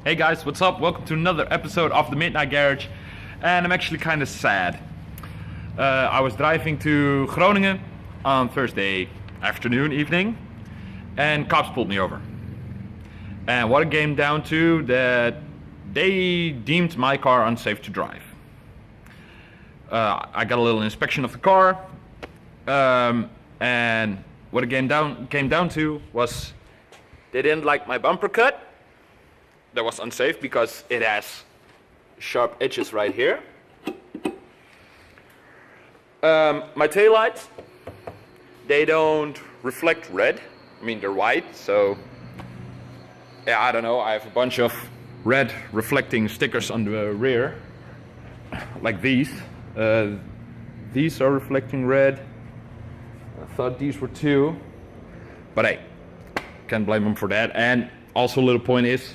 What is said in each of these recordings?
Hey guys, what's up? Welcome to another episode of the Midnight Garage. And I'm actually kind of sad. I was driving to Groningen on Thursday evening, and cops pulled me over. And what it came down to, that they deemed my car unsafe to drive. I got a little inspection of the car, and what it came down to was they didn't like my bumper cut. That was unsafe because it has sharp edges right here. My taillights, they don't reflect red. I mean, they're white, so yeah, I don't know. I have a bunch of red reflecting stickers on the rear, like these. These are reflecting red. I thought these were too, but hey, can't blame them for that. And also, a little point is,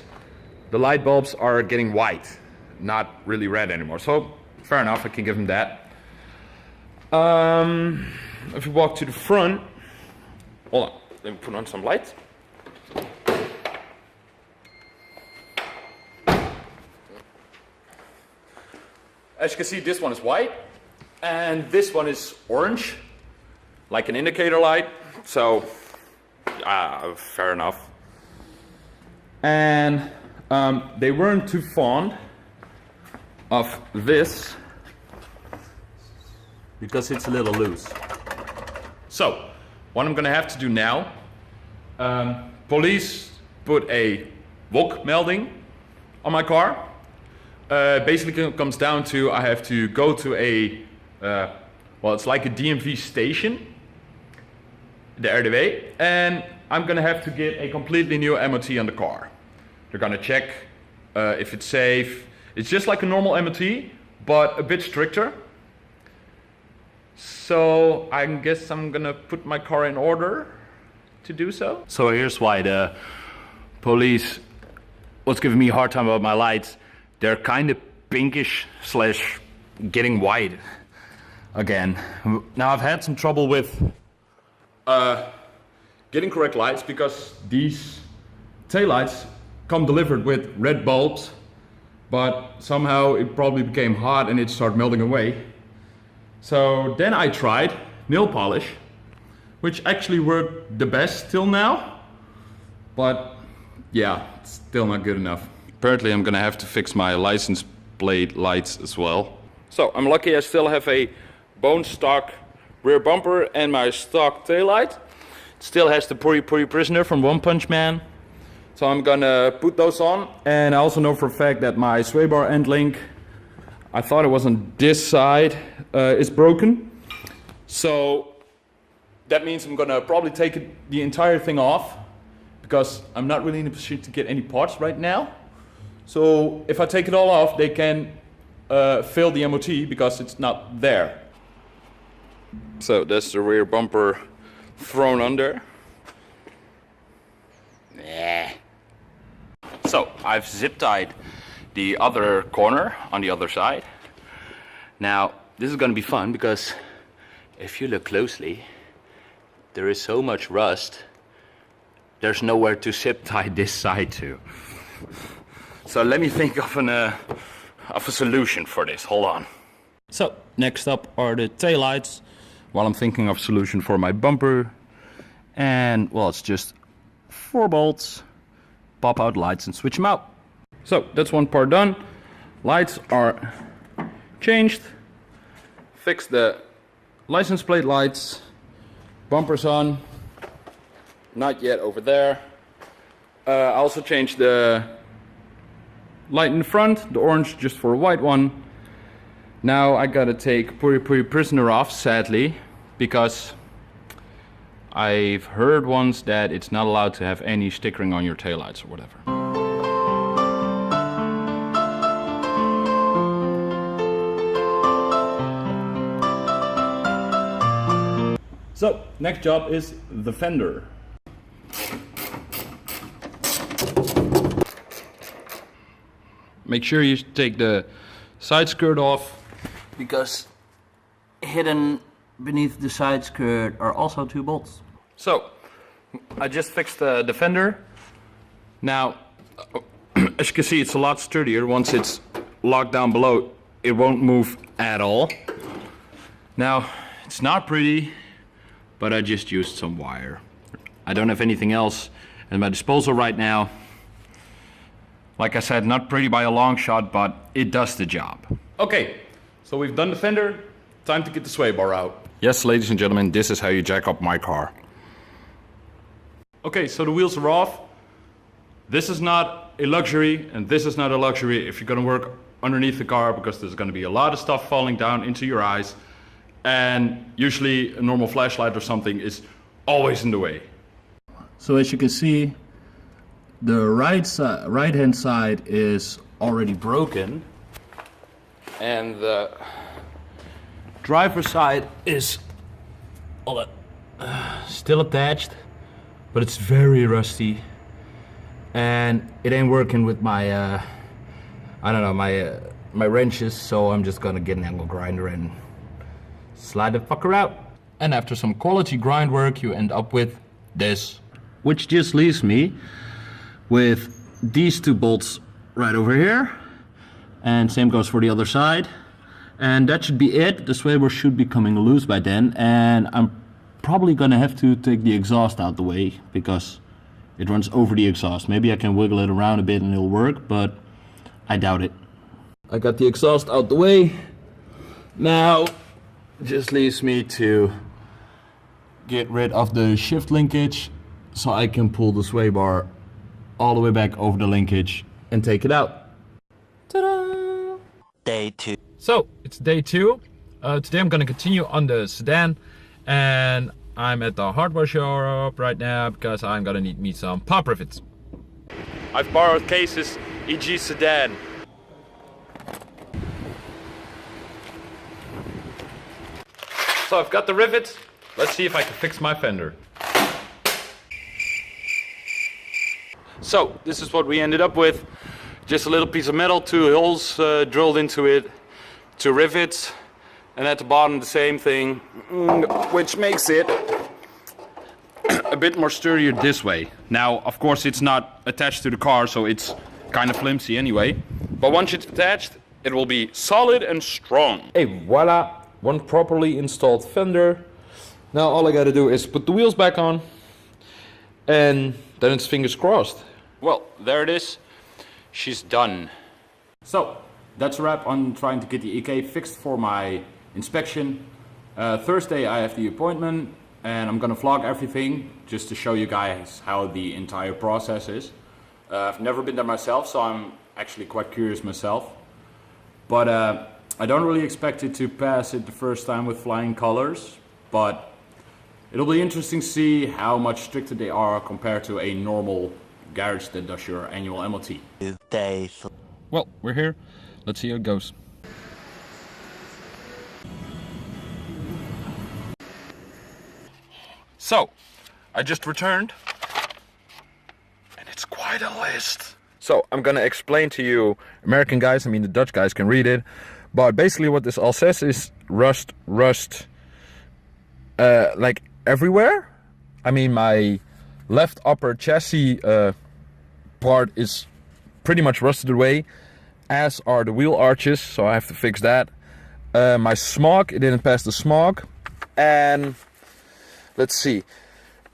the light bulbs are getting white, not really red anymore. So, fair enough, I can give them that. If we walk to the front, hold on, let me put on some lights. As you can see, this one is white, and this one is orange, like an indicator light. So, fair enough. And they weren't too fond of this because it's a little loose. So, what I'm gonna have to do now, police put a walk melding on my car. Basically it comes down to I have to go to a, well, it's like a DMV station, the RDW, and I'm gonna have to get a completely new MOT on the car. They're gonna check if it's safe. It's just like a normal MOT, but a bit stricter. So I guess I'm gonna put my car in order to do so. So here's why the police was giving me a hard time about my lights. They're kind of pinkish slash getting white again. Now I've had some trouble with getting correct lights because these taillights come delivered with red bulbs, but somehow it probably became hot and it started melting away. So then I tried nail polish, which actually worked the best till now, but yeah, it's still not good enough. Apparently I'm gonna have to fix my license plate lights as well. So I'm lucky I still have a bone stock rear bumper and my stock taillight. It still has the Puri Puri Prisoner from One Punch Man. So I'm gonna put those on. And I also know for a fact that my sway bar end link, I thought it was on this side, is broken. So that means I'm gonna probably take the entire thing off because I'm not really in a position to get any parts right now. So if I take it all off, they can fail the MOT because it's not there. So that's the rear bumper thrown under. Yeah. So I've zip tied the other corner on the other side. Now this is gonna be fun because if you look closely, there is so much rust, there's nowhere to zip tie this side to. So let me think of a solution for this. Hold on. So next up are the taillights, while I'm thinking of a solution for my bumper. And well, it's just 4 bolts, pop out lights and switch them out. So that's one part done. Lights are changed. Fix the license plate lights. Bumpers on. Not yet over there. I also changed the light in the front, the orange just for a white one. Now I gotta take Puri Puri Prisoner off, sadly, because I've heard once that it's not allowed to have any stickering on your taillights or whatever. So, next job is the fender. Make sure you take the side skirt off, because hidden beneath the side skirt are also 2 bolts. So, I just fixed the fender. Now, As you can see, it's a lot sturdier. Once it's locked down below, it won't move at all. Now, it's not pretty, but I just used some wire. I don't have anything else at my disposal right now. Like I said, not pretty by a long shot, but it does the job. Okay, so we've done the fender. Time to get the sway bar out. Yes, ladies and gentlemen, this is how you jack up my car. Okay, so the wheels are off. This is not a luxury, and this is not a luxury if you're gonna work underneath the car, because there's gonna be a lot of stuff falling down into your eyes, and usually a normal flashlight or something is always in the way. So as you can see, the right hand side is already broken, And the driver's side is still attached, but it's very rusty, and it ain't working with my I don't know, my wrenches, so I'm just gonna get an angle grinder and slide the fucker out. And after some quality grind work, you end up with this, which just leaves me with these two bolts right over here, and same goes for the other side, and that should be it. The sway bar should be coming loose by then, and I'm probably gonna have to take the exhaust out the way because it runs over the exhaust. Maybe I can wiggle it around a bit and it'll work, but I doubt it. I got the exhaust out the way. Now it just leaves me to get rid of the shift linkage so I can pull the sway bar all the way back over the linkage and take it out. Ta-da! Day 2. So it's day 2. Today I'm gonna continue on the sedan, and I'm at the hardware shop right now because I'm gonna need me some pop rivets. I've borrowed cases, e.g. sedan. So I've got the rivets. Let's see if I can fix my fender. So this is what we ended up with. Just a little piece of metal, 2 holes drilled into it, 2 rivets, and at the bottom the same thing, which makes it a bit more sturdier this way. Now, of course, it's not attached to the car, so it's kind of flimsy anyway. But once it's attached, it will be solid and strong. Hey, voila! One properly installed fender. Now all I gotta do is put the wheels back on, and then it's fingers crossed. Well, there it is. She's done. So, that's a wrap on trying to get the EK fixed for my inspection. Thursday I have the appointment, and I'm gonna vlog everything just to show you guys how the entire process is. I've never been there myself, so I'm actually quite curious myself. But I don't really expect it to pass it the first time with flying colors, but it'll be interesting to see how much stricter they are compared to a normal garage that does your annual MOT. Day 3. Well, we're here. Let's see how it goes. So, I just returned, and it's quite a list. So, I'm gonna explain to you, American guys, I mean the Dutch guys can read it, but basically what this all says is rust, like everywhere. I mean, my left upper chassis part is pretty much rusted away, as are the wheel arches, so I have to fix that. My smog, it didn't pass the smog, and let's see.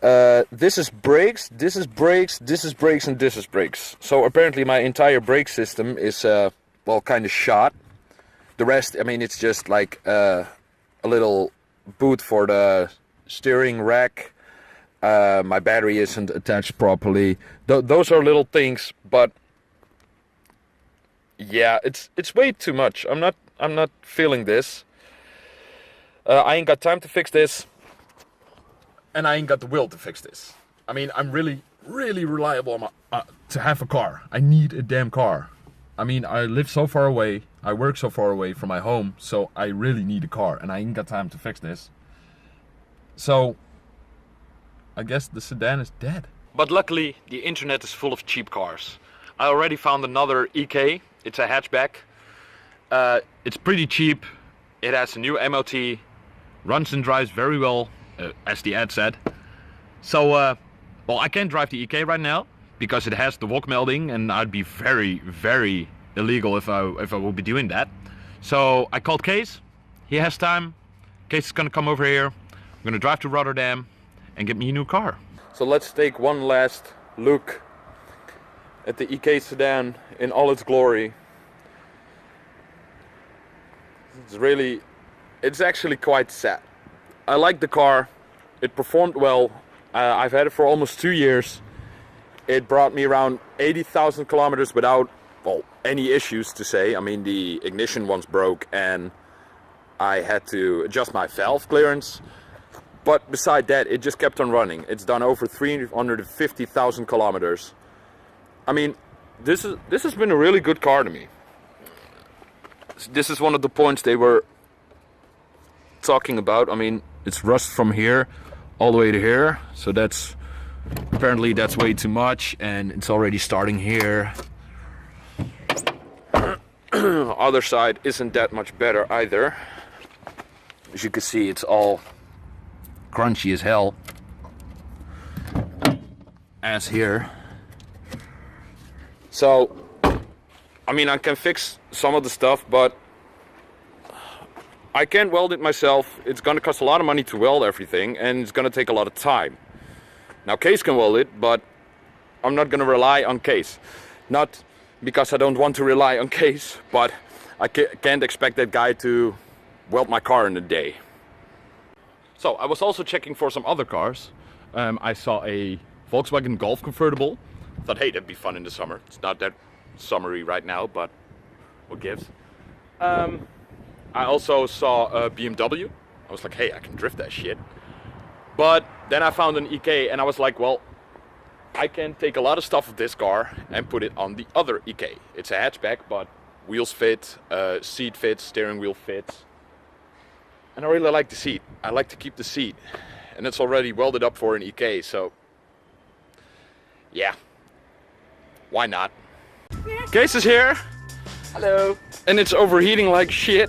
This is brakes, this is brakes, this is brakes, and this is brakes. So apparently my entire brake system is, well, kind of shot. The rest, I mean, it's just like a little boot for the steering rack. My battery isn't attached properly. Those are little things, but yeah, it's way too much. I'm not feeling this. I ain't got time to fix this. And I ain't got the will to fix this. I mean, I'm really reliable to have a car. I need a damn car. I mean, I live so far away. I work so far away from my home. So I really need a car. And I ain't got time to fix this. So, I guess the sedan is dead. But luckily, the internet is full of cheap cars. I already found another EK. It's a hatchback. It's pretty cheap. It has a new MOT. Runs and drives very well. As the ad said. So, well, I can't drive the EK right now because it has the walk melding, and I'd be very, very illegal if I would be doing that. So I called Kees. He has time. Kees is gonna come over here. I'm gonna drive to Rotterdam and get me a new car. So let's take one last look at the EK sedan in all its glory. It's actually quite sad. I like the car. It performed well. I've had it for almost 2 years. It brought me around 80,000 kilometers without, well, any issues to say. I mean, the ignition once broke and I had to adjust my valve clearance. But beside that, it just kept on running. It's done over 350,000 kilometers. I mean, this has been a really good car to me. This is one of the points they were talking about. I mean, it's rust from here all the way to here. So that's way too much, and it's already starting here. Other side isn't that much better either. As you can see, it's all crunchy as hell. As here. So, I mean, I can fix some of the stuff, but I can't weld it myself. It's gonna cost a lot of money to weld everything, and it's gonna take a lot of time. Now, Kees can weld it, but I'm not gonna rely on Kees. Not because I don't want to rely on Kees, but I can't expect that guy to weld my car in a day. So, I was also checking for some other cars. I saw a Volkswagen Golf convertible. Thought, hey, that'd be fun in the summer. It's not that summery right now, but what gives? I also saw a BMW. I was like, hey, I can drift that shit. But then I found an EK and I was like, well, I can take a lot of stuff of this car and put it on the other EK. It's a hatchback, but wheels fit, seat fits, steering wheel fits. And I really like the seat. I like to keep the seat. And it's already welded up for an EK, so yeah. Why not? Kees is here. Hello. And it's overheating like shit.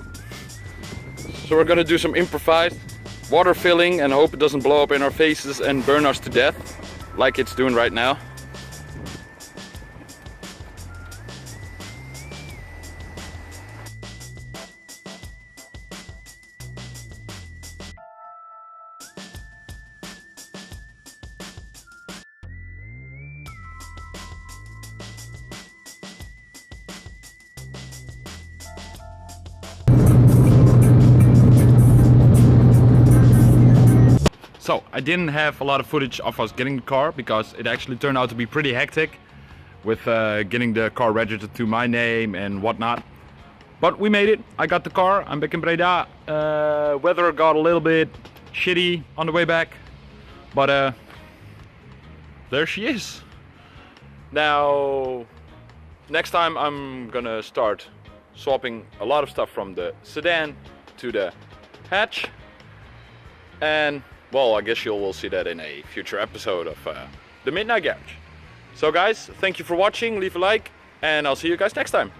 So we're gonna do some improvised water filling and hope it doesn't blow up in our faces and burn us to death like it's doing right now. So, I didn't have a lot of footage of us getting the car because it actually turned out to be pretty hectic with getting the car registered to my name and whatnot. But we made it. I got the car. I'm back in Breda. Weather got a little bit shitty on the way back. But there she is. Now, next time I'm gonna start swapping a lot of stuff from the sedan to the hatch. And well, I guess you will see that in a future episode of The Midnight Garage. So guys, thank you for watching, leave a like, and I'll see you guys next time.